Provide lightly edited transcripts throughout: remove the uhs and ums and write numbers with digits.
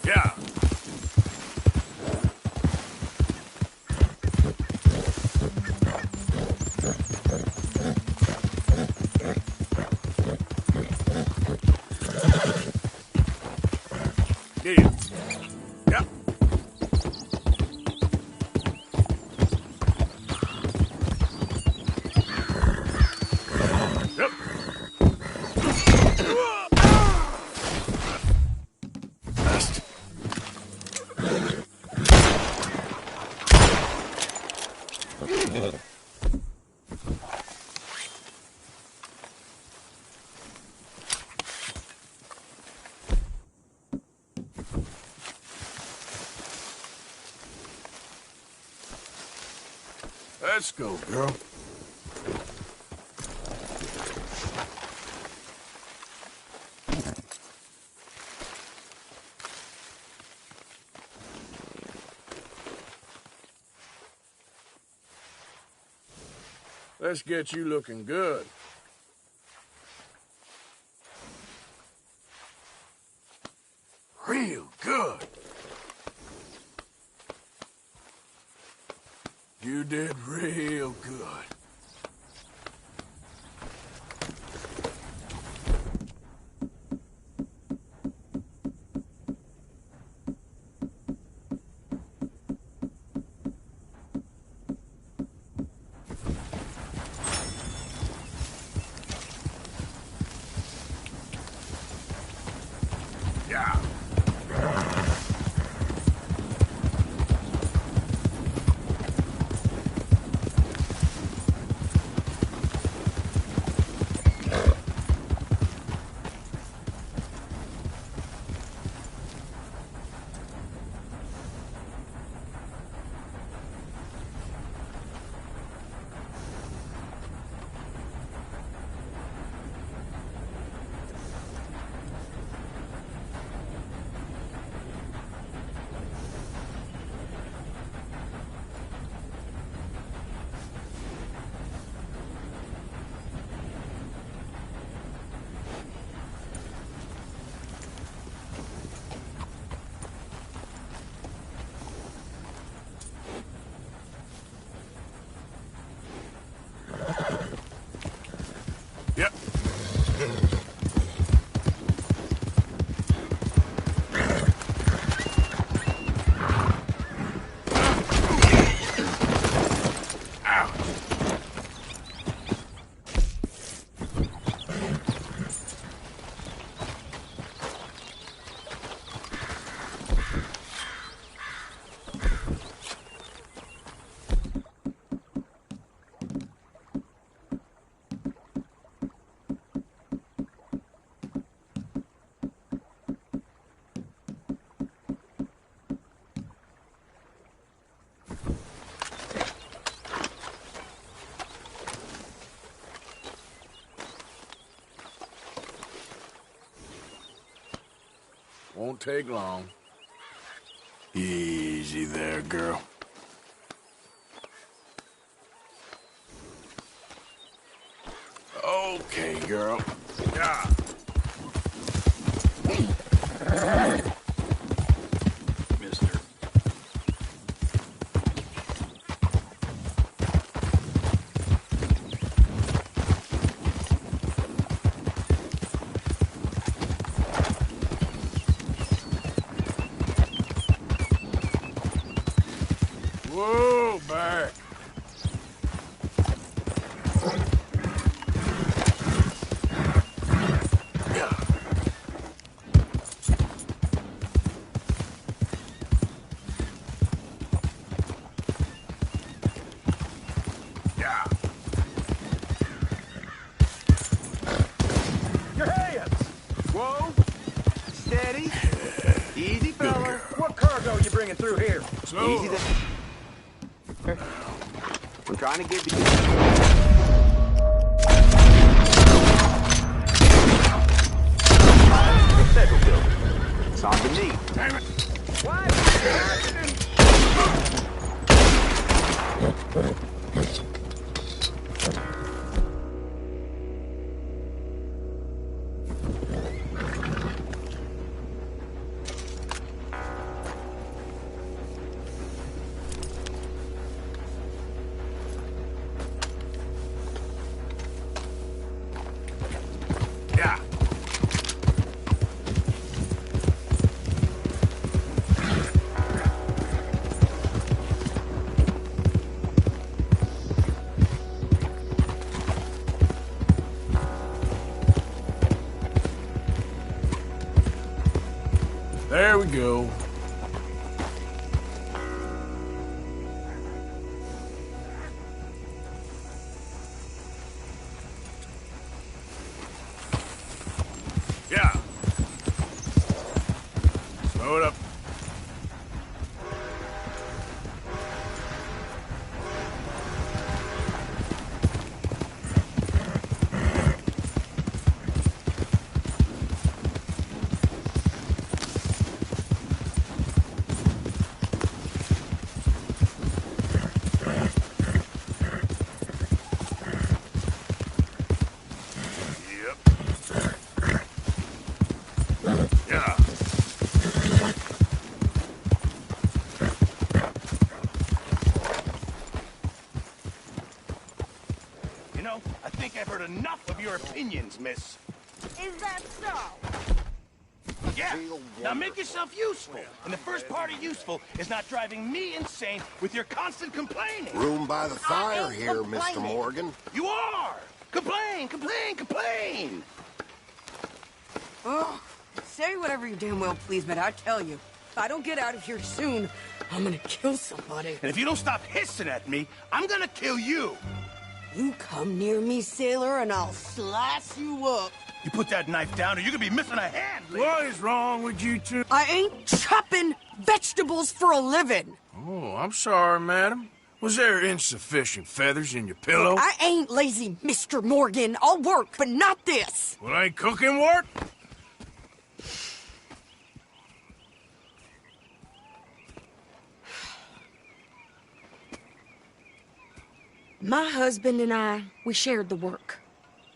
Yeah. Yeah. Yep. Yep. Best. Let's go, girl. Let's get you looking good. Real good. You did real good. Yeah. Yep. Ouch. Won't take long. Easy there, girl. Okay, girl. Yeah. Mister. Whoa, back. Yeah. Your hands! Whoa! Steady. Easy, fella. girl. What cargo you bringing through here? Slow. Easy there. We're trying to get you. The federal building. It's on the knee. Damn it. What? Yeah. There we go. Yeah. Slow it up. Yeah. You know, I think I've heard enough of your opinions, miss. Is that so? Yeah, now make yourself useful. And the first part of useful is not driving me insane with your constant complaining. Room by the fire ain't here, Mr. complaining. Morgan. You are! Complain, complain, complain! Oh, say whatever you damn well please, but I tell you, if I don't get out of here soon, I'm gonna kill somebody. And if you don't stop hissing at me, I'm gonna kill you. You come near me, sailor, and I'll slice you up. You put that knife down or you could be missing a hand, lady. What is wrong with you two? I ain't chopping vegetables for a living. Oh, I'm sorry, madam. Was there insufficient feathers in your pillow? I ain't lazy, Mr. Morgan. I'll work, but not this. Well, ain't cooking work? My husband and I, we shared the work.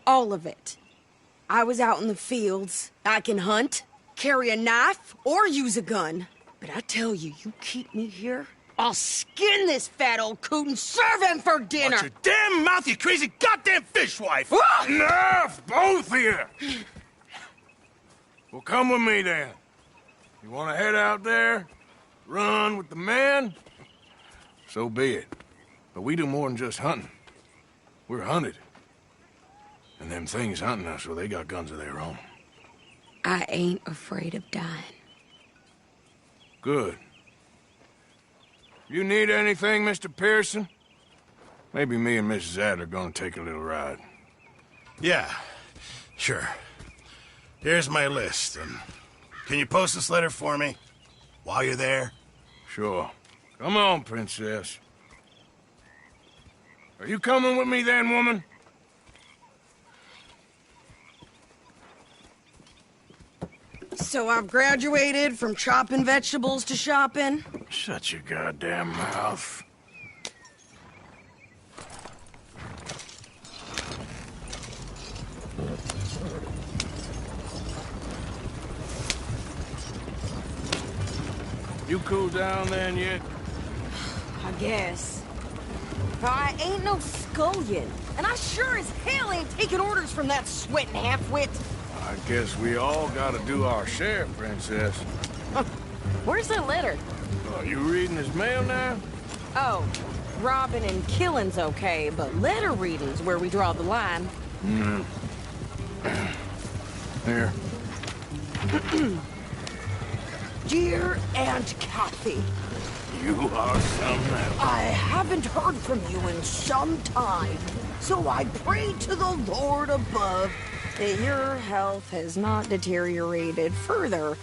All of it. I was out in the fields. I can hunt, carry a knife, or use a gun. But I tell you, you keep me here, I'll skin this fat old coot and serve him for dinner. Watch your damn mouth, you crazy goddamn fishwife! Ah! Enough, both of you! Well, come with me, then. You want to head out there, run with the men? So be it. But we do more than just hunting. We're hunted. And them things hunting us, well, they got guns of their own. I ain't afraid of dying. Good. You need anything, Mr. Pearson? Maybe me and Mrs. Adler are gonna take a little ride. Yeah, sure. Here's my list. Can you post this letter for me while you're there? Sure. Come on, princess. Are you coming with me then, woman? So I've graduated from chopping vegetables to shopping? Shut your goddamn mouth. You cool down then yet? I guess. But I ain't no scullion, and I sure as hell ain't taking orders from that sweating half-wit. I guess we all gotta do our share, princess. Where's that letter? Oh, you reading his mail now? Oh, robbing and killing's okay, but letter reading's where we draw the line. Here. Dear Aunt Kathy, You are something else. I haven't heard from you in some time, so I pray to the Lord above that your health has not deteriorated further.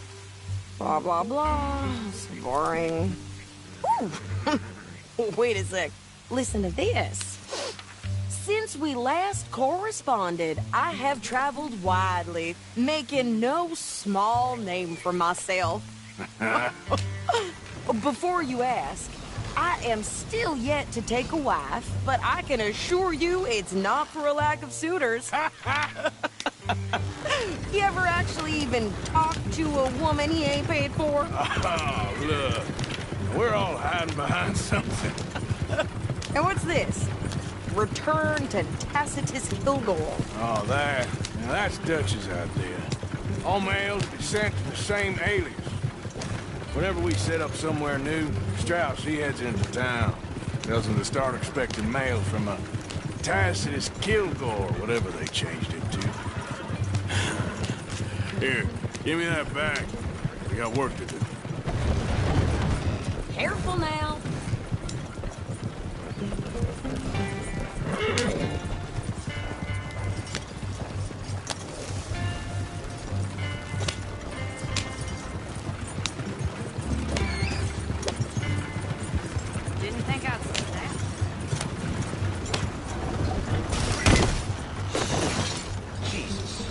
Blah, blah, blah. It's boring. Ooh. Wait a sec. Listen to this. Since we last corresponded, I have traveled widely, making no small name for myself. Before you ask, I am still yet to take a wife, but I can assure you it's not for a lack of suitors. You ever actually even talk to a woman he ain't paid for? Oh, look. We're all hiding behind something. And what's this? Return to Tacitus Kilgore. Oh, that. Now that's Dutch's idea. All mails be sent to the same alias. Whenever we set up somewhere new, Strauss, he heads into town. Tells them to start expecting mail from a Tacitus Kilgore, whatever they changed it to. Here, give me that bag. We got work to do. Careful now. Didn't think I'd say that. Jesus.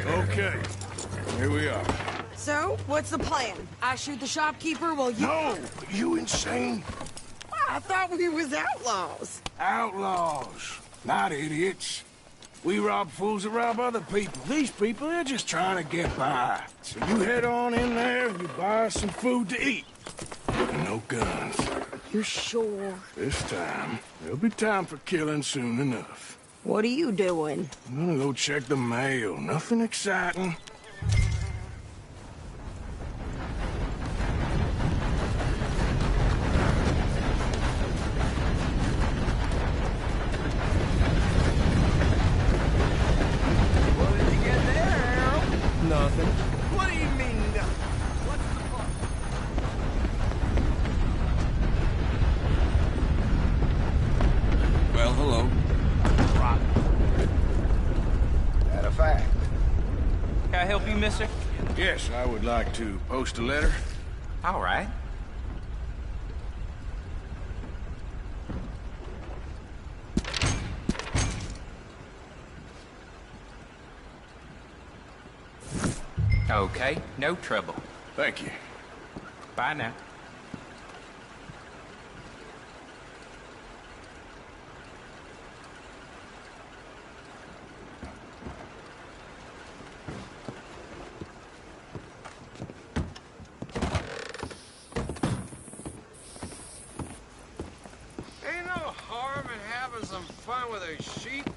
Okay, here we are. So, what's the plan? I shoot the shopkeeper while you... No! You insane? I thought we was outlaws. Outlaws, not idiots. We rob fools that rob other people. These people, they're just trying to get by. So you head on in there and you buy us some food to eat. No guns. You're sure? This time, there'll be time for killing soon enough. What are you doing? I'm gonna go check the mail. Nothing exciting. What did you get there, Harold? Nothing. What do you mean, nothing? What's the fuck? Well, hello. That a fact. Can I help you, mister? Yes, I would like to post a letter. All right. Okay, no trouble. Thank you. Bye now. Ain't no harm in having some fun with a sheep.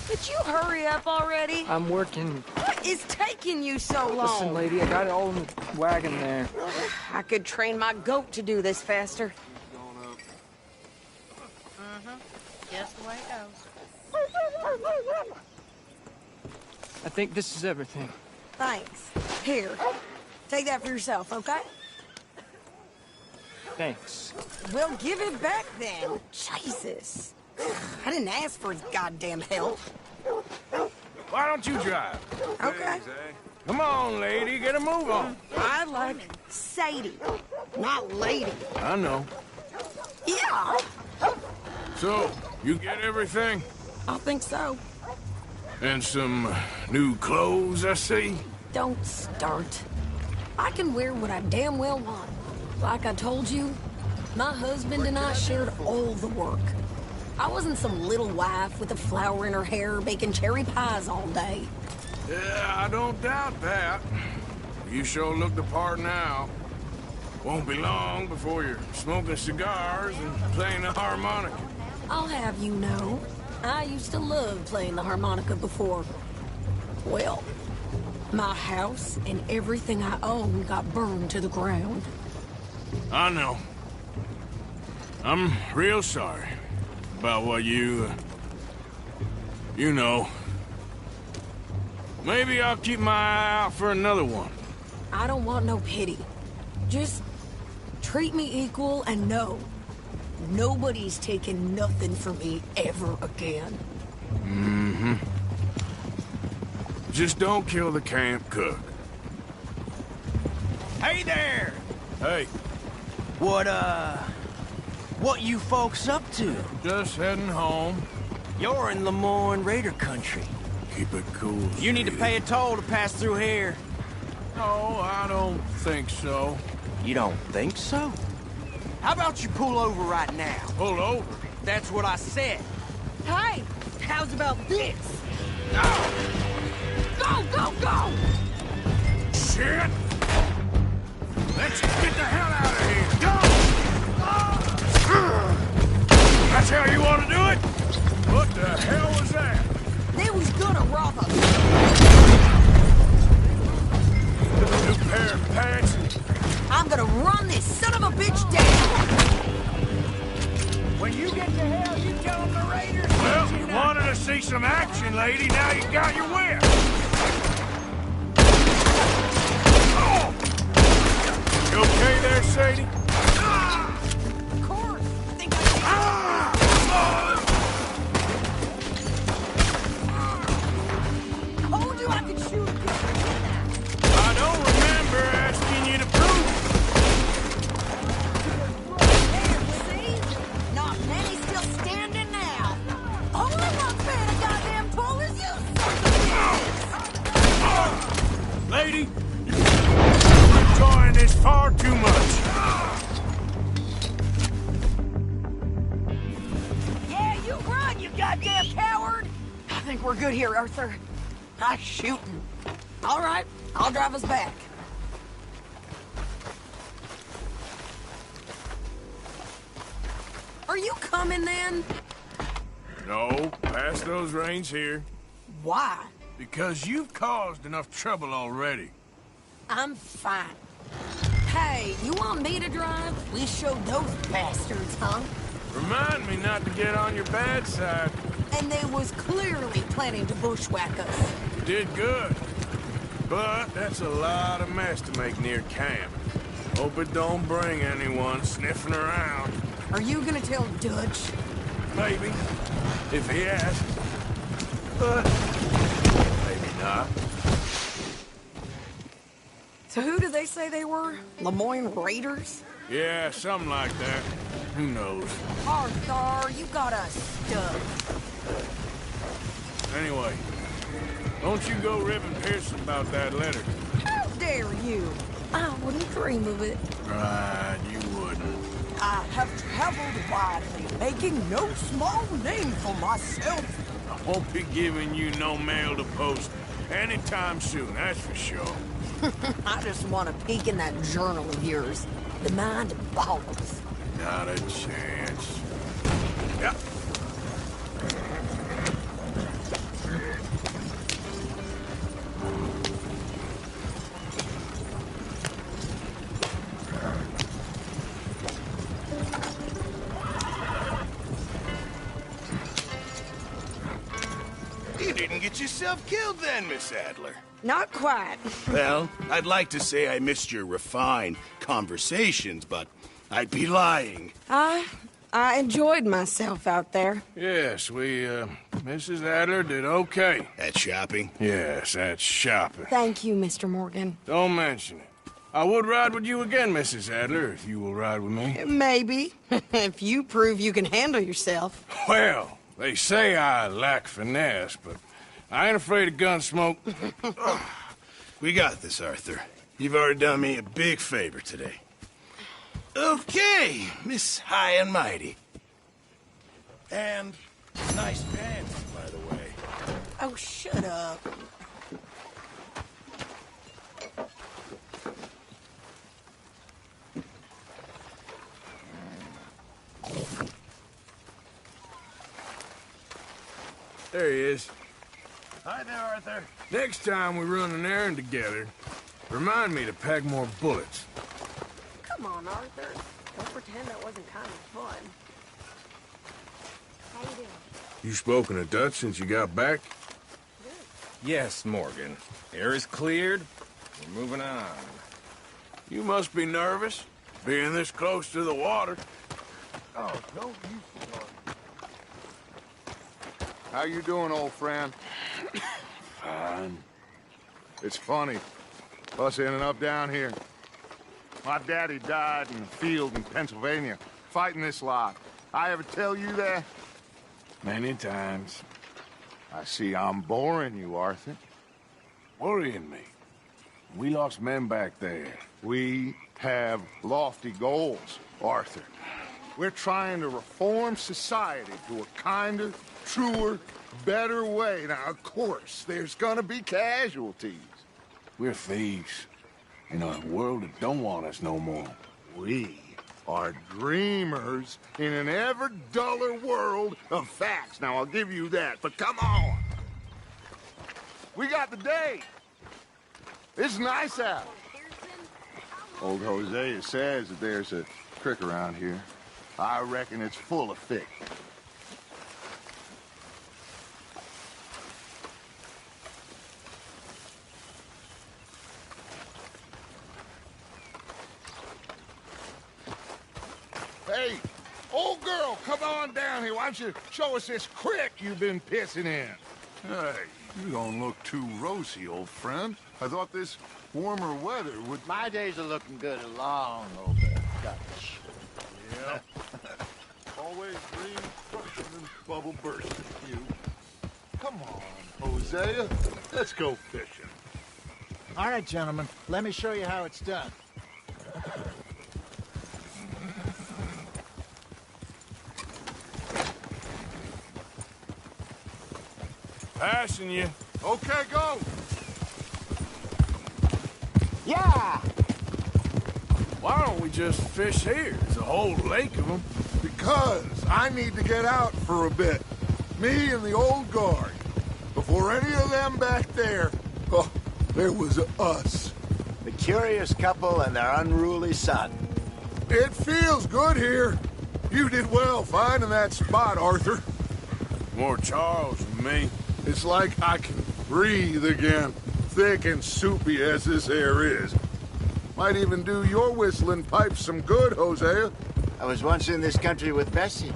Could you hurry up already? I'm working. What is taking you so long? Listen, lady, I got it all in the wagon there. I could train my goat to do this faster. Just the way it goes. I think this is everything. Thanks. Here, take that for yourself, okay? Thanks. Well, give it back then. Jesus. I didn't ask for his goddamn help. Why don't you drive? Okay. Come on, lady, get a move on. I like Sadie, not lady. I know. Yeah, So, you get everything? I think so. And some new clothes, I see? Don't start. I can wear what I damn well want. Like I told you, my husband and I shared all the work. I wasn't some little wife with a flower in her hair baking cherry pies all day. Yeah, I don't doubt that. You sure look the part now. Won't be long before you're smoking cigars and playing the harmonica. I'll have you know, I used to love playing the harmonica before. Well, my house and everything I own got burned to the ground. I know. I'm real sorry about what you know. Maybe I'll keep my eye out for another one. I don't want no pity. Just treat me equal and no. Nobody's taking nothing from me ever again. Mm-hmm. Just don't kill the camp cook. Hey there! Hey, What you folks up to? just heading home. You're in Lemoyne Raider country. Keep it cool. You need to sweetie. pay a toll to pass through here. No, I don't think so. You don't think so? How about you pull over right now? Pull over. That's what I said. Hey, how's about this? Go, go, go! Shit! Let's get the hell out of here! Go! That's how you want to do it? What the hell was that? They was gonna rob us. New pair of pants? I'm gonna run this son of a bitch down. When you get to hell, you tell them the Raiders. Well, you wanted to see some action, lady. Now you got your whip. Oh! You okay there, Sadie? Of course. Think I told you I could shoot you. I don't remember asking you to prove See? Not many still standing now. Only one fan of goddamn toll is you, son of it. Lady, you're enjoying this far too much. Yeah, you run, you goddamn coward. I think we're good here, Arthur. I'm shooting. All right, I'll drive us back. Are you coming then? No, pass those reins here. Why? Because you've caused enough trouble already. I'm fine. Hey, you want me to drive? We showed those bastards, huh? Remind me not to get on your bad side. And they was clearly planning to bushwhack us. You did good. But that's a lot of mess to make near camp. Hope it don't bring anyone sniffing around. Are you gonna tell Dutch? Maybe. If he asks. But maybe not. So who did they say they were? Lemoyne Raiders? Yeah, something like that. Who knows? Arthur, you got us stuck. Anyway, don't you go ribbing Pearson about that letter. How dare you? I wouldn't dream of it. Right, you wouldn't. I have traveled widely, making no small name for myself. I won't be giving you no mail to post anytime soon, that's for sure. I just want to peek in that journal of yours. The mind boggles. Not a chance. Yep. You didn't get yourself killed then, Miss Adler. Not quite. Well, I'd like to say I missed your refined conversations, but I'd be lying. I enjoyed myself out there. Yes, Mrs. Adler did okay. At shopping? Yes, that's shopping. Thank you, Mr. Morgan. Don't mention it. I would ride with you again, Mrs. Adler, if you will ride with me. Maybe. If you prove you can handle yourself. Well, they say I lack finesse, but I ain't afraid of gun smoke. We got this, Arthur. You've already done me a big favor today. Okay, Miss High and Mighty. And nice pants, by the way. Oh, shut up. There he is. Hi there, Arthur. Next time we run an errand together, remind me to pack more bullets. Come on, Arthur. Don't pretend that wasn't kind of fun. How you doing? You spoken to Dutch since you got back? Yes, Morgan. Air is cleared. We're moving on. You must be nervous, being this close to the water. Oh, don't you start. How you doing, old friend? Fine. It's funny, us ending up down here. My daddy died in the field in Pennsylvania, fighting this lot. I ever tell you that? Many times. I see I'm boring you, Arthur. Worrying me. We lost men back there. We have lofty goals, Arthur. We're trying to reform society to a kinder, truer, better way. Now, of course, there's gonna be casualties. We're thieves in a world that don't want us no more. We are dreamers in an ever duller world of facts. Now, I'll give you that, but come on. We got the day. It's nice out. Old Hosea says that there's a creek around here. I reckon it's full of fish. Hey, old girl, come on down here. Why don't you show us this creek you've been pissing in? Hey, you don't look too rosy, old friend. I thought this warmer weather would... My days are looking good along over Dutch. Yeah. Always dream crushing and bubble bursting, you. Come on, Hosea. Let's go fishing. All right, gentlemen. Let me show you how it's done. Passing you. Okay, go. Yeah! Why don't we just fish here? There's a whole lake of them. Because I need to get out for a bit. Me and the old guard. Before any of them back there, oh, there was us. The curious couple and their unruly son. It feels good here. You did well finding that spot, Arthur. More Charles than me. It's like I can breathe again, thick and soupy as this air is. Might even do your whistling pipes some good, Hosea. I was once in this country with Bessie.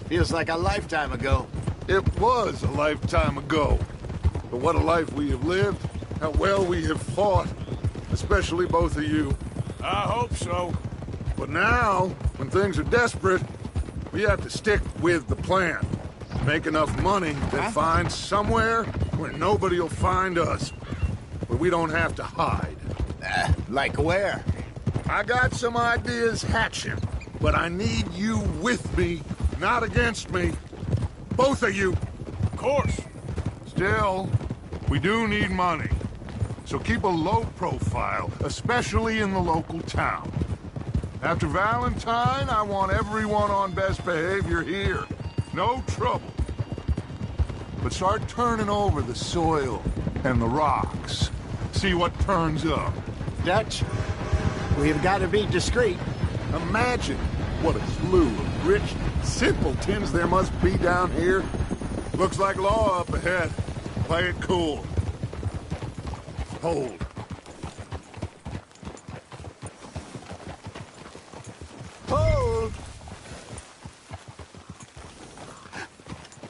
Feels like a lifetime ago. It was a lifetime ago. But what a life we have lived. How well we have fought. Especially both of you. I hope so. But now, when things are desperate, we have to stick with the plan. Make enough money to find somewhere where nobody will find us. Where we don't have to hide. Like where? I got some ideas hatching, but I need you with me, not against me. Both of you. Of course. Still, we do need money. So keep a low profile, especially in the local town. After Valentine, I want everyone on best behavior here. No trouble. But start turning over the soil and the rocks. See what turns up. Dutch, we've got to be discreet. Imagine what a slew of rich simpletons there must be down here. Looks like law up ahead. Play it cool. Hold. Hold!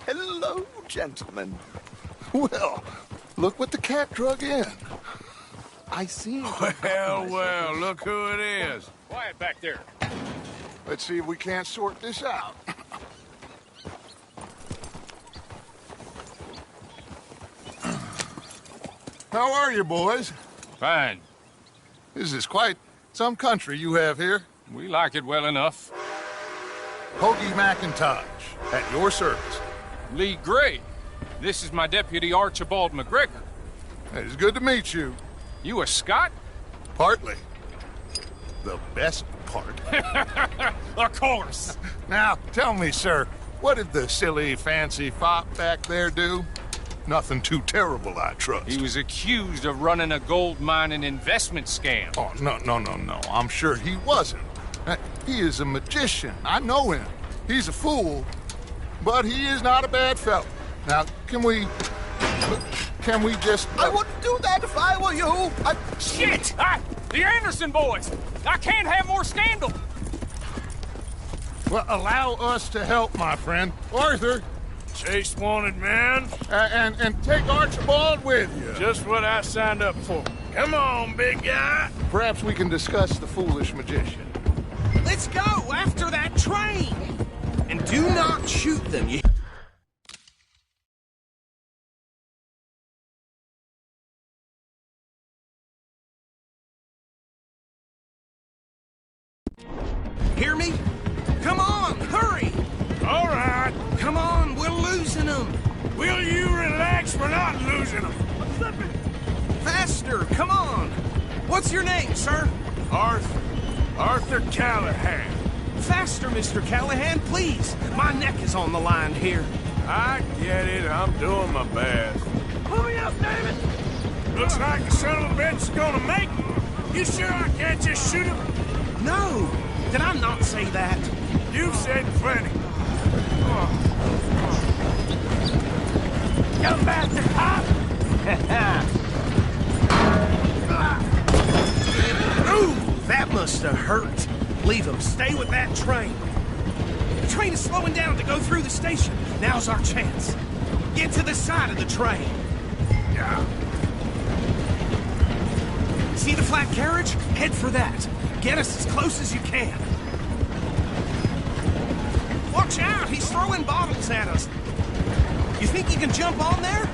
Hello, gentlemen. Well, look what the cat drug in. I seen it. Well, look who it is. Quiet back there. Let's see if we can't sort this out. How are you, boys? Fine. This is quite some country you have here. We like it well enough. Hoagie McIntosh, at your service. Lee Gray. This is my deputy Archibald McGregor. It's good to meet you. You a Scot? Partly. The best part. Of course. Now, tell me, sir, what did the silly, fancy fop back there do? Nothing too terrible, I trust. He was accused of running a gold mining investment scam. Oh, no. I'm sure he wasn't. He is a magician. I know him. He's a fool, but he is not a bad fellow. Now, can we... can we just... I wouldn't do that if I were you. Shit! The Anderson boys! I can't have more scandal! Well, allow us to help, my friend. Arthur, Chase wanted man. and take Archibald with you. Just what I signed up for. Come on, big guy. Perhaps we can discuss the foolish magician. Let's go after that train. And do not shoot them. Hear me? Come on, hurry! All right. Come on, we're losing them. Will you relax? We're not losing them. Faster, come on. What's your name, sir? Arthur Callahan. Faster, Mr. Callahan, please. My neck is on the line here. I get it. I'm doing my best. Pull me up, damn it! Looks like the son of a bitch is gonna make it. You sure I can't just shoot him? No! Did I not say that? You've said plenty. You bastard cop! Ooh, that must have hurt. Leave him. Stay with that train. The train is slowing down to go through the station. Now's our chance. Get to the side of the train. Yeah. See the flat carriage? Head for that. Get us as close as you can. Watch out! He's throwing bottles at us. You think you can jump on there?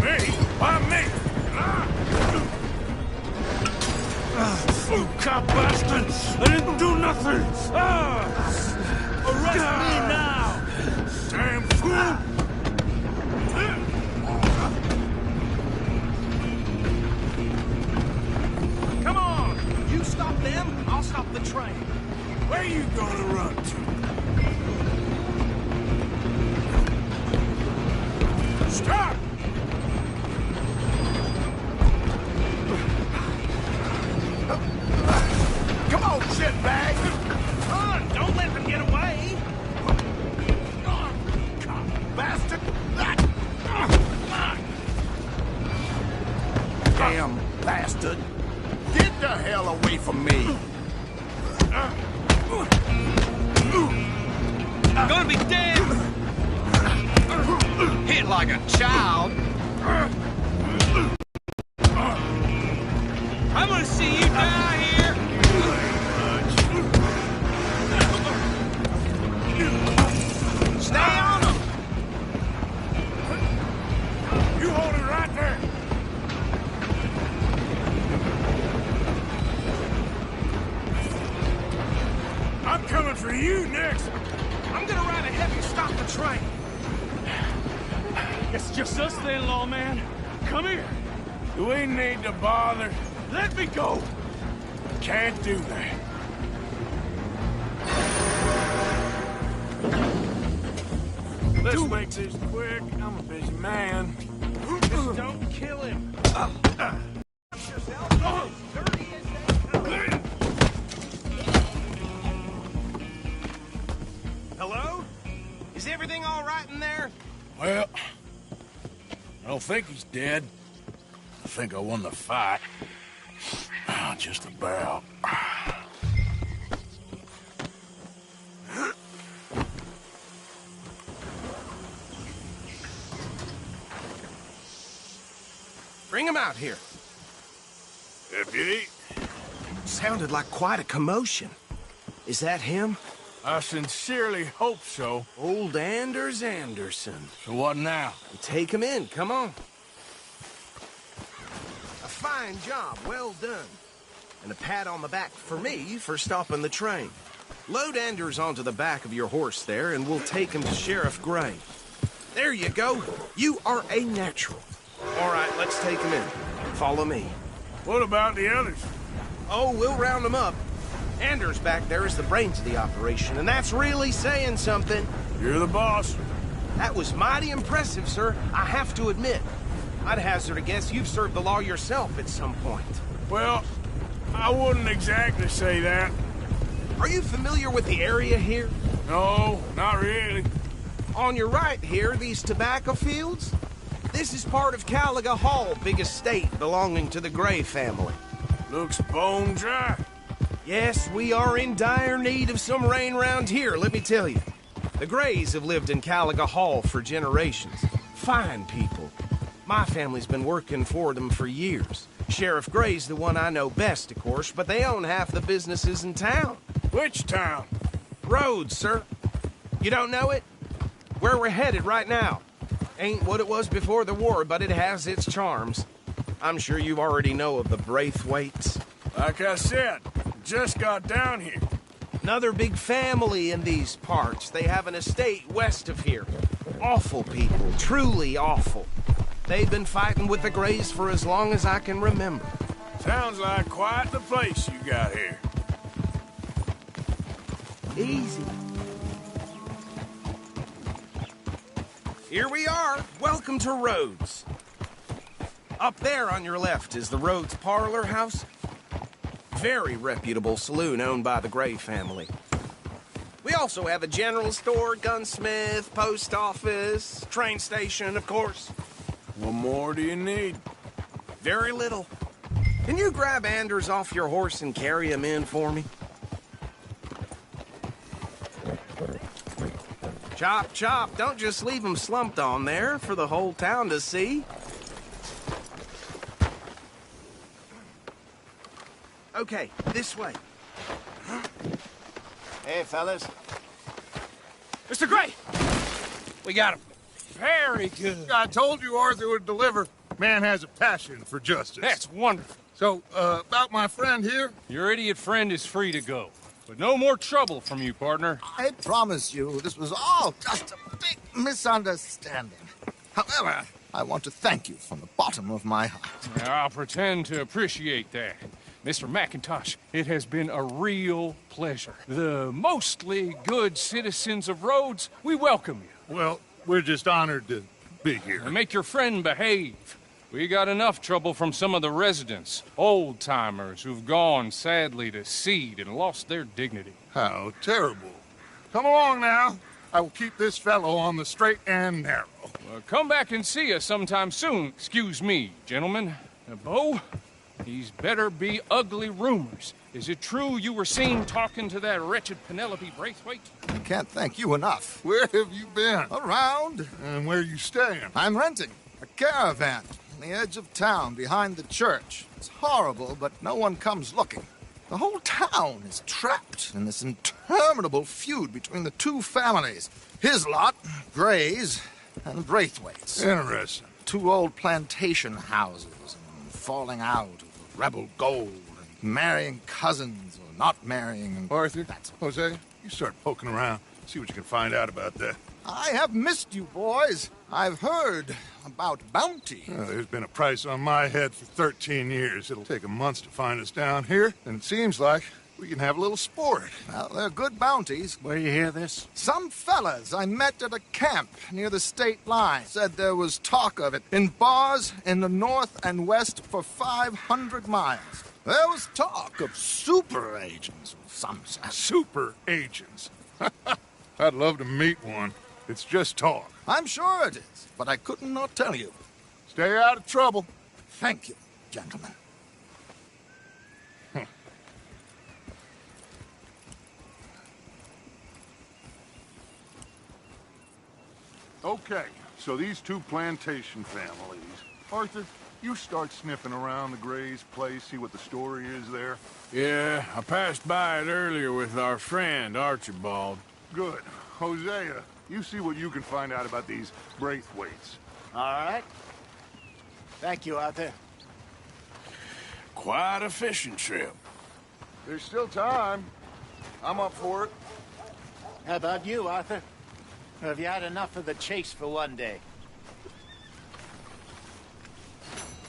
Me? Why me? You cop bastards! I didn't do nothing! Arrest me now! Damn fool! Come on! You stop them, I'll stop the train. Where you gonna run to? Stop! Come on, shitbag! Run! Don't let them get away! Bastard! Damn bastard! Get the hell away from me! Gonna be dead! Hit like a child! I'm gonna see you die here! Stay on him! You hold it right there! I'm coming for you next! I'm gonna ride ahead and stop the train! It's just us then, lawman. Come here. Do we need to bother? Let me go. Can't do that. Let's make this quick. I'm a busy man. Just don't kill him! Hello? Is everything all right in there? Well, I don't think he's dead. I think I won the fight. Just about. Bring him out here. Deputy, Sounded like quite a commotion. Is that him? I sincerely hope so. Old Anders Anderson. So what now? Take him in, come on. A fine job, well done. And a pat on the back for me for stopping the train. Load Anders onto the back of your horse there, and we'll take him to Sheriff Gray. There you go. You are a natural. All right, let's take him in. Follow me. What about the others? Oh, we'll round them up. Anders back there is the brains of the operation, and that's really saying something. You're the boss. That was mighty impressive, sir. I have to admit. I'd hazard a guess you've served the law yourself at some point. Well, I wouldn't exactly say that. Are you familiar with the area here? No, not really. On your right here, these tobacco fields? This is part of Caliga Hall, big estate belonging to the Gray family. Looks bone dry. Yes, we are in dire need of some rain round here, let me tell you. The Grays have lived in Caliga Hall for generations. Fine people. My family's been working for them for years. Sheriff Gray's the one I know best, of course, but they own half the businesses in town. Which town? Rhodes, sir. You don't know it? Where we're headed right now. Ain't what it was before the war, but it has its charms. I'm sure you already know of the Braithwaites. Like I said, just got down here. Another big family in these parts. They have an estate west of here. Awful people, truly awful. They've been fighting with the Grays for as long as I can remember. Sounds like quite the place you got here. Easy. Here we are. Welcome to Rhodes. Up there on your left is the Rhodes Parlor House. Very reputable saloon owned by the Gray family. We also have a general store, gunsmith, post office, train station, of course. What more do you need? Very little. Can you grab Anders off your horse and carry him in for me? Chop, chop. Don't just leave him slumped on there for the whole town to see. Okay, this way. Hey, fellas. Mr. Gray! We got him. Very good. I told you Arthur would deliver. Man has a passion for justice. That's wonderful. So, about my friend here? Your idiot friend is free to go. But no more trouble from you, partner. I promise you, this was all just a big misunderstanding. However, I want to thank you from the bottom of my heart. I'll pretend to appreciate that. Mr. McIntosh, it has been a real pleasure. The mostly good citizens of Rhodes, we welcome you. Well, we're just honored to be here. And make your friend behave. We got enough trouble from some of the residents, old-timers who've gone, sadly, to seed and lost their dignity. How terrible. Come along now. I will keep this fellow on the straight and narrow. Come back and see us sometime soon. Excuse me, gentlemen. Bo, these better be ugly rumors. Is it true you were seen talking to that wretched Penelope Braithwaite? I can't thank you enough. Where have you been? Around. And where you staying? I'm renting a caravan on the edge of town behind the church. It's horrible, but no one comes looking. The whole town is trapped in this interminable feud between the two families. His lot, Gray's, and Braithwaite's. Interesting. Two old plantation houses, and falling out of rebel gold, and marrying cousins or not marrying. And Arthur, Jose, you start poking around. See what you can find out about that. I have missed you, boys. I've heard about bounty. There's been a price on my head for 13 years. It'll take a month to find us down here, and it seems like we can have a little sport. Well, they're good bounties. Where you hear this? Some fellas I met at a camp near the state line said there was talk of it in bars in the north and west for 500 miles. There was talk of super agents of some sort. Super agents. I'd love to meet one. It's just talk. I'm sure it is, but I couldn't not tell you. Stay out of trouble. Thank you, gentlemen. Okay, so these two plantation families. Arthur, you start sniffing around the Gray's place, see what the story is there. Yeah, I passed by it earlier with our friend, Archibald. Good. Hosea, you see what you can find out about these Braithwaites. All right. Thank you, Arthur. Quite a fishing trip. There's still time. I'm up for it. How about you, Arthur? Or have you had enough of the chase for one day?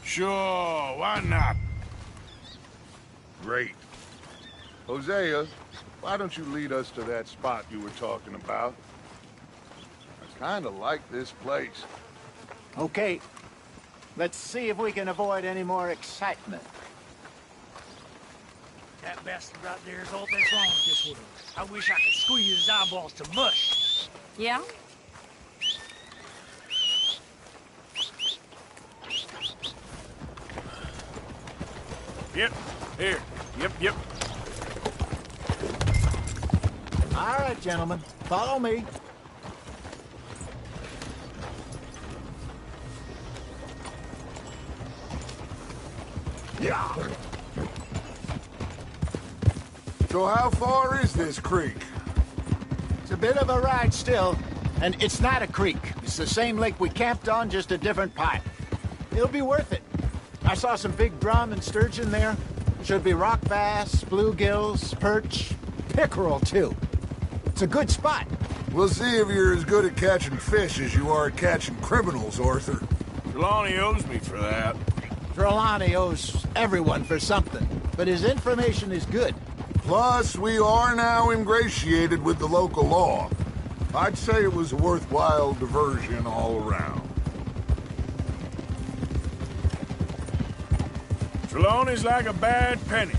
Sure, why not? Great. Hosea, why don't you lead us to that spot you were talking about? I kind of like this place. Okay. Let's see if we can avoid any more excitement. That bastard right there is all that's wrong with this one. I wish I could squeeze his eyeballs to mush. Yeah? Yep. Here. Yep. All right, gentlemen. Follow me. Yeah. So how far is this creek? It's a bit of a ride still, and it's not a creek. It's the same lake we camped on, just a different pipe. It'll be worth it. I saw some big drum and sturgeon there. Should be rock bass, bluegills, perch, pickerel too. It's a good spot. We'll see if you're as good at catching fish as you are at catching criminals, Arthur. Trelawney owes me for that. Trelawney owes everyone for something, but his information is good. Plus, we are now ingratiated with the local law. I'd say it was a worthwhile diversion all around. Trelawney's like a bad penny.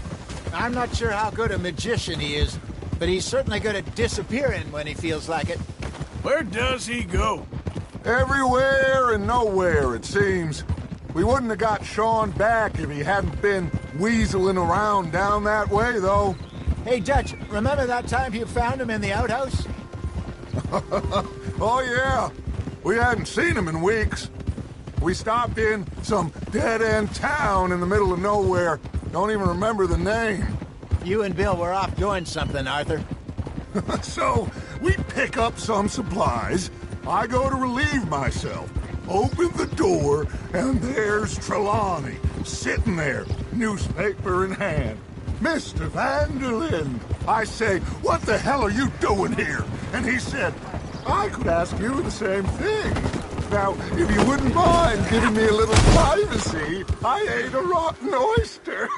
I'm not sure how good a magician he is, but he's certainly good at disappearing when he feels like it. Where does he go? Everywhere and nowhere, it seems. We wouldn't have got Sean back if he hadn't been weaseling around down that way, though. Hey, Dutch, remember that time you found him in the outhouse? Oh, yeah. We hadn't seen him in weeks. We stopped in some dead-end town in the middle of nowhere. Don't even remember the name. You and Bill were off doing something, Arthur. So, we pick up some supplies. I go to relieve myself. Open the door, and there's Trelawney, sitting there, newspaper in hand. Mr. Vanderlyn. I say, what the hell are you doing here? And he said, I could ask you the same thing. Now, if you wouldn't mind giving me a little privacy, I ate a rotten oyster.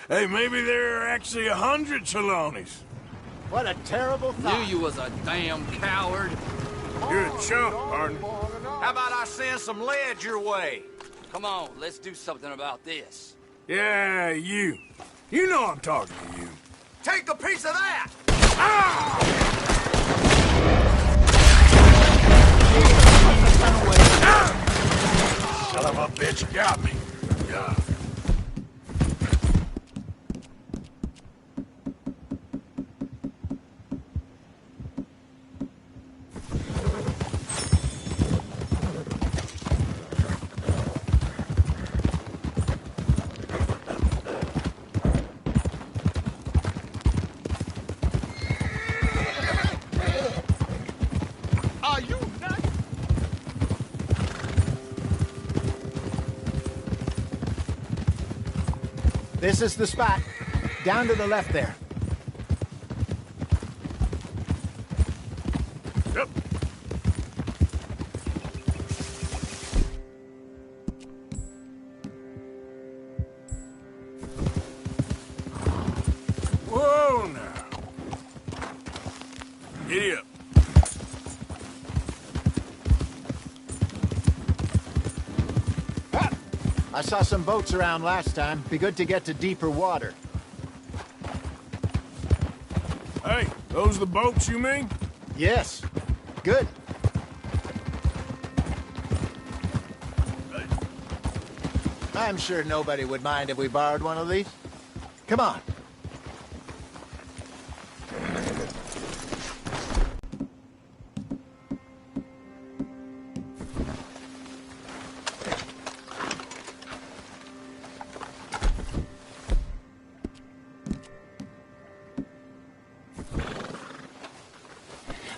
Hey, maybe there are actually 100 Trelawneys. What a terrible thought. Knew you was a damn coward. You're a chump, partner. How about I send some lead your way? Come on, let's do something about this. Yeah, you. You know I'm talking to you. Take a piece of that! Son of a bitch got me. Yeah. This is the spot. Down to the left there. Yep. Whoa, now. Giddy up. I saw some boats around last time. Be good to get to deeper water. Hey, those the boats you mean? Yes. Good. I'm sure nobody would mind if we borrowed one of these. Come on.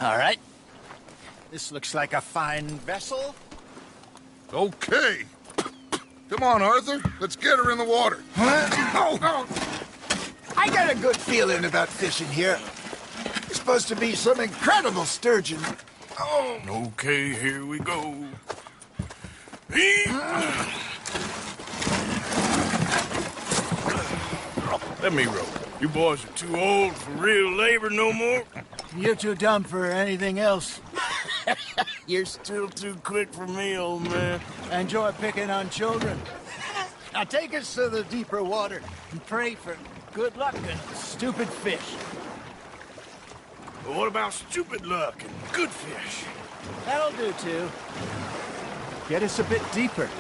All right. This looks like a fine vessel. Okay. Come on, Arthur. Let's get her in the water. Oh. I got a good feeling about fishing here. It's supposed to be some incredible sturgeon. Oh. Okay, here we go. Let me row. You boys are too old for real labor no more. You're too dumb for anything else. You're still too quick for me, old man. Enjoy picking on children. Now take us to the deeper water and pray for good luck and stupid fish. But what about stupid luck and good fish? That'll do, too. Get us a bit deeper.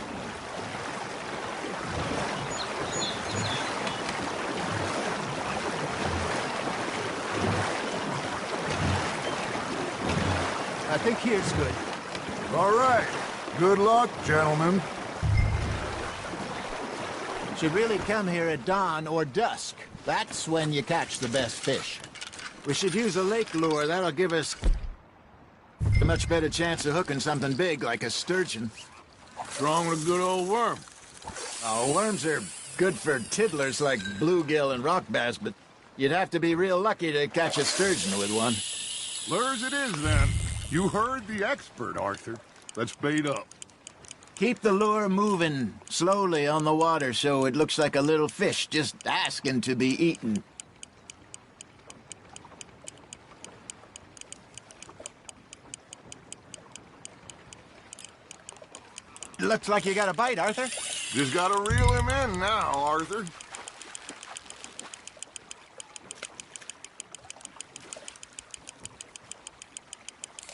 think here's good. All right. Good luck, gentlemen. Should really come here at dawn or dusk. That's when you catch the best fish. We should use a lake lure. That'll give us a much better chance of hooking something big like a sturgeon. What's wrong with a good old worm? Oh, worms are good for tiddlers like bluegill and rock bass, but you'd have to be real lucky to catch a sturgeon with one. Lures it is, then. You heard the expert, Arthur. Let's bait up. Keep the lure moving slowly on the water so it looks like a little fish just asking to be eaten. Looks like you got a bite, Arthur. Just gotta reel him in now, Arthur.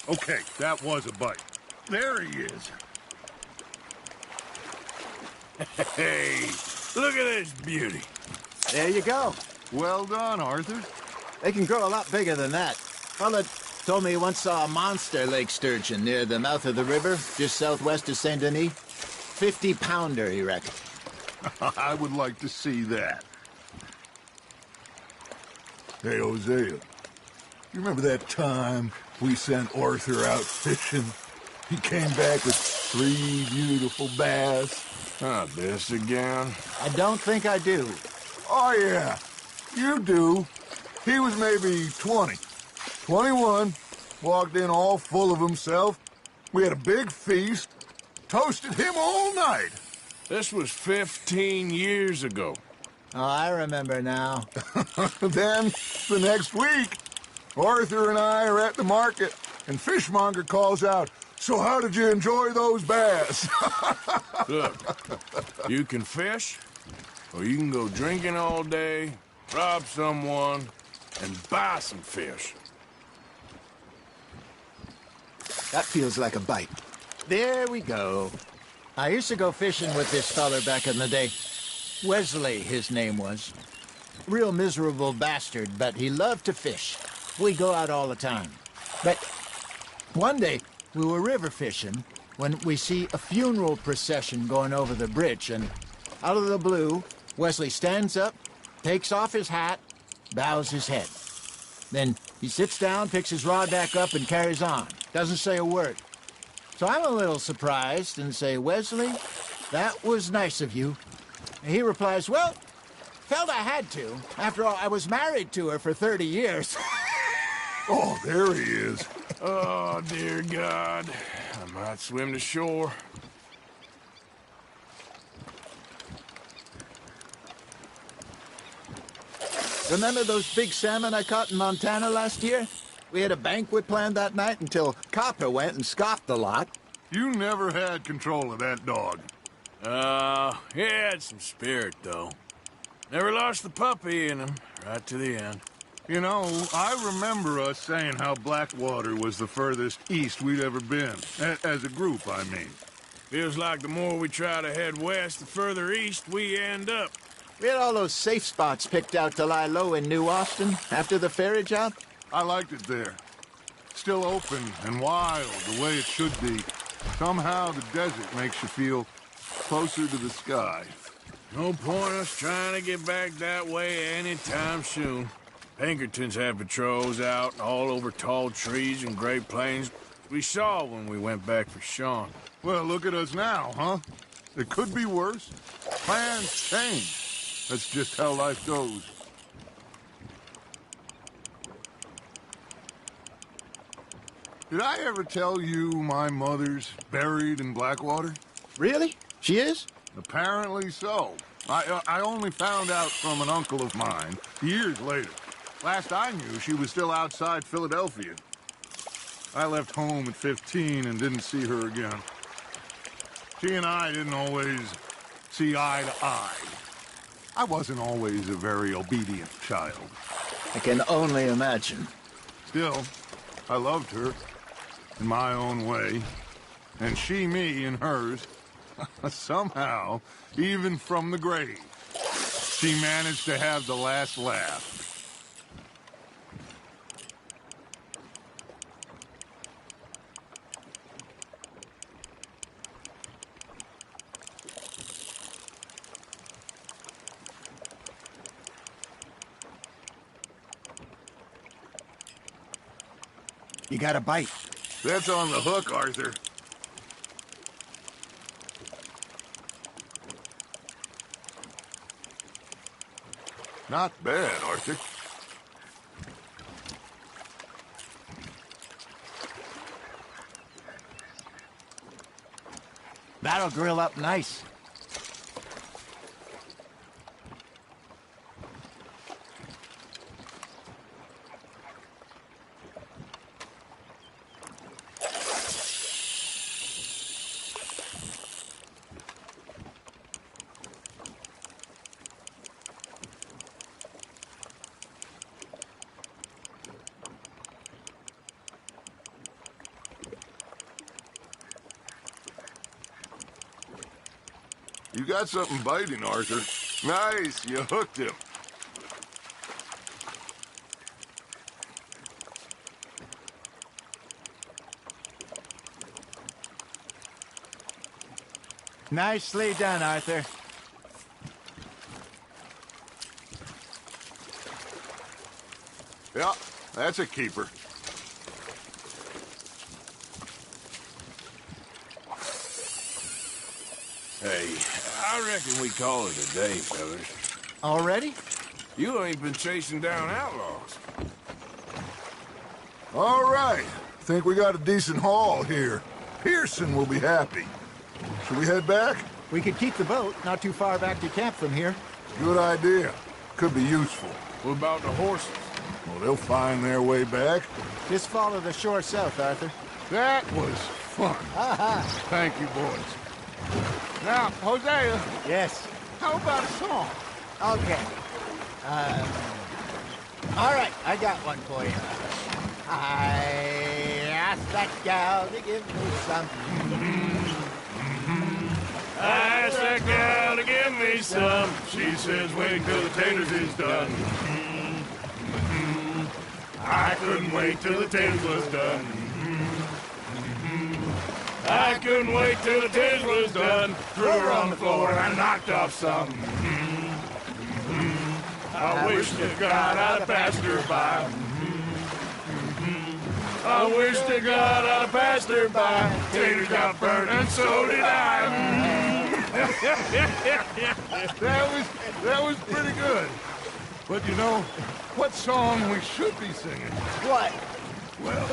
Okay, that was a bite. There he is. Hey, look at this beauty. There you go. Well done, Arthur. They can grow a lot bigger than that. Fella told me he once saw a monster lake sturgeon near the mouth of the river, just southwest of Saint Denis. 50-pounder, he reckoned. I would like to see that. Hey, Hosea, you remember that time we sent Arthur out fishing? He came back with 3 beautiful bass. Ah, this again? I don't think I do. Oh, yeah, you do. He was maybe 20, 21, walked in all full of himself. We had a big feast, toasted him all night. This was 15 years ago. Oh, I remember now. Then, the next week, Arthur and I are at the market, and Fishmonger calls out, "So how did you enjoy those bass?" Look, you can fish, or you can go drinking all day, rob someone, and buy some fish. That feels like a bite. There we go. I used to go fishing with this feller back in the day. Wesley, his name was. Real miserable bastard, but he loved to fish. We go out all the time. But one day, we were river fishing when we see a funeral procession going over the bridge, and out of the blue, Wesley stands up, takes off his hat, bows his head. Then he sits down, picks his rod back up, and carries on. Doesn't say a word. So I'm a little surprised and say, "Wesley, that was nice of you." And he replies, "Well, felt I had to. After all, I was married to her for 30 years. Oh, there he is. Oh, dear God. I might swim to shore. Remember those big salmon I caught in Montana last year? We had a banquet planned that night until Copper went and scoffed the lot. You never had control of that dog. He had some spirit, though. Never lost the puppy in him, right to the end. You know, I remember us saying how Blackwater was the furthest east we'd ever been. As a group, I mean. Feels like the more we try to head west, the further east we end up. We had all those safe spots picked out to lie low in New Austin after the ferry job. I liked it there. Still open and wild, the way it should be. Somehow the desert makes you feel closer to the sky. No point us trying to get back that way anytime soon. Pinkertons had patrols out all over tall trees and Great Plains. We saw when we went back for Sean. Well, look at us now, huh? It could be worse. Plans change. That's just how life goes. Did I ever tell you my mother's buried in Blackwater? Really? She is? Apparently so. I only found out from an uncle of mine years later. Last I knew, she was still outside Philadelphia. I left home at 15 and didn't see her again. She and I didn't always see eye to eye. I wasn't always a very obedient child. I can only imagine. Still, I loved her in my own way, and she me in hers. Somehow, even from the grave, she managed to have the last laugh. You got a bite. That's on the hook, Arthur. Not bad, Arthur. That'll grill up nice. You got something biting, Arthur. Nice, you hooked him. Nicely done, Arthur. Yeah, that's a keeper. Hey, I reckon we call it a day, fellas. Already? You ain't been chasing down outlaws. All right. Think we got a decent haul here. Pearson will be happy. Should we head back? We could keep the boat not too far back to camp from here. Good idea. Could be useful. What about the horses? Well, they'll find their way back. Just follow the shore south, Arthur. That was fun. Thank you, boys. Now, Hosea, Yes. how about a song? Okay. All right, I got one for you. I asked that gal to give me some. I asked that gal to give me some. She says, wait till the taters is done. I couldn't wait till the taters was done. I couldn't wait till the taters was done. Threw her on the floor and I knocked off some. I wish to God I'd have passed her by. I wish to God I'd have passed her by. Taters got burned and so did I. That was pretty good. But you know, what song we should be singing? What? Well,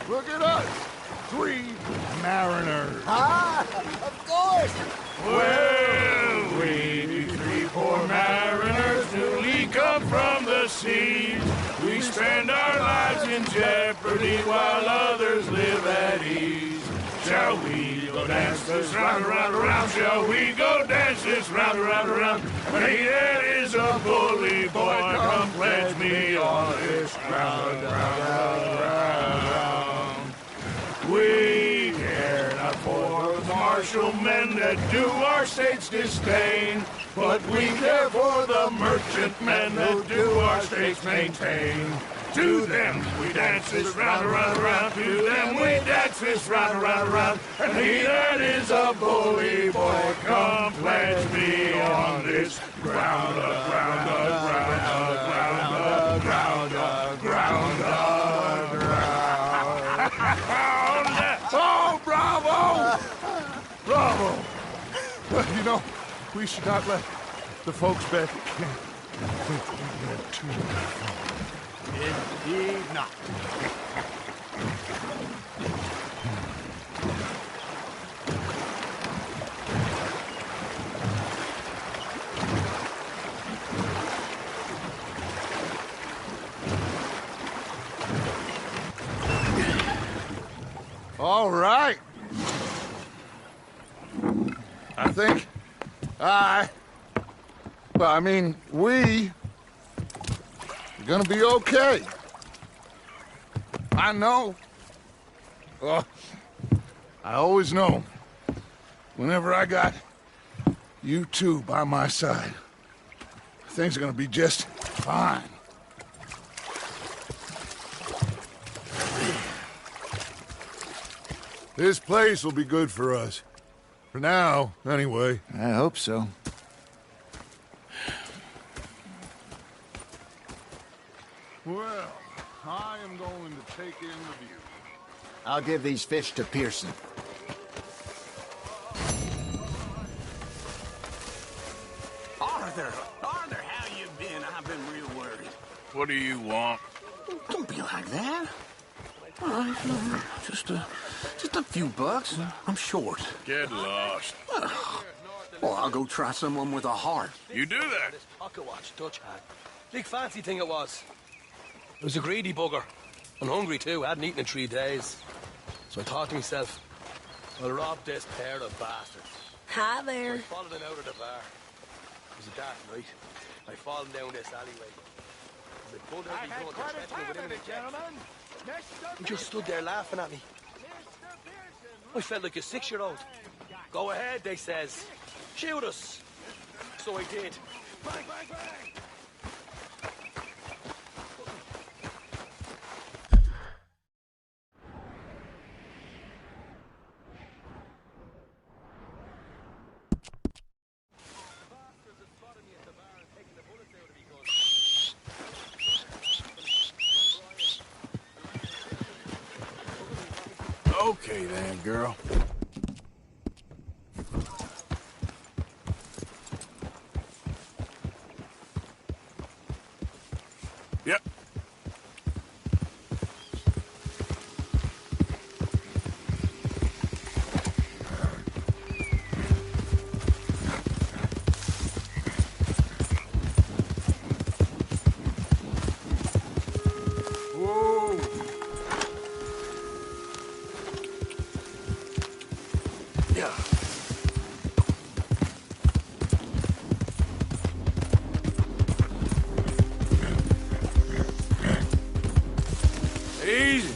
look at us. 3 mariners. Ah, of course. Well, we be 3 poor mariners newly come from the seas. We spend our lives in jeopardy while others live at ease. Shall we go dance this round, around, around? Shall we go dance this round, around, around? Hey, that is a bully boy. Come pledge me on this ground, ground, ground, ground. We care not for the martial men that do our state's disdain, but we care for the merchant men that do our state's maintain. To them we dance this round, around, around. To them we dance this round, around, around. And he that is a bully boy, come pledge me on this ground, ground, ground, ground, ground, ground, ground. Oh, bravo! Bravo! But you know, we should not let the folks back at camp think we had too much fun. Indeed not. All right. I think we are gonna be okay. I know. I always know. Whenever I got you two by my side, things are gonna be just fine. This place will be good for us. For now, anyway. I hope so. Well, I am going to take in the view. I'll give these fish to Pearson. Arthur, how you been? I've been real worried. What do you want? Don't be like that. All right, just a few bucks. I'm short. Get lost. Well, I'll go try someone with a heart. You do that? This pocket watch Dutch had. Big fancy thing it was. It was a greedy bugger. And hungry too. Hadn't eaten in 3 days. So I thought to myself, I'll rob this pair of bastards. Hi So there. I followed them out of the bar. It was a dark night. I followed down this alleyway. They pulled out these guns and threatened me with him in the gentlemen. He just stood there laughing at me. I felt like a 6-year-old. Go ahead, they says. Shoot us. So I did. Bang, bang, bang. Okay then, girl. Yep. Whoa. Yeah. Easy.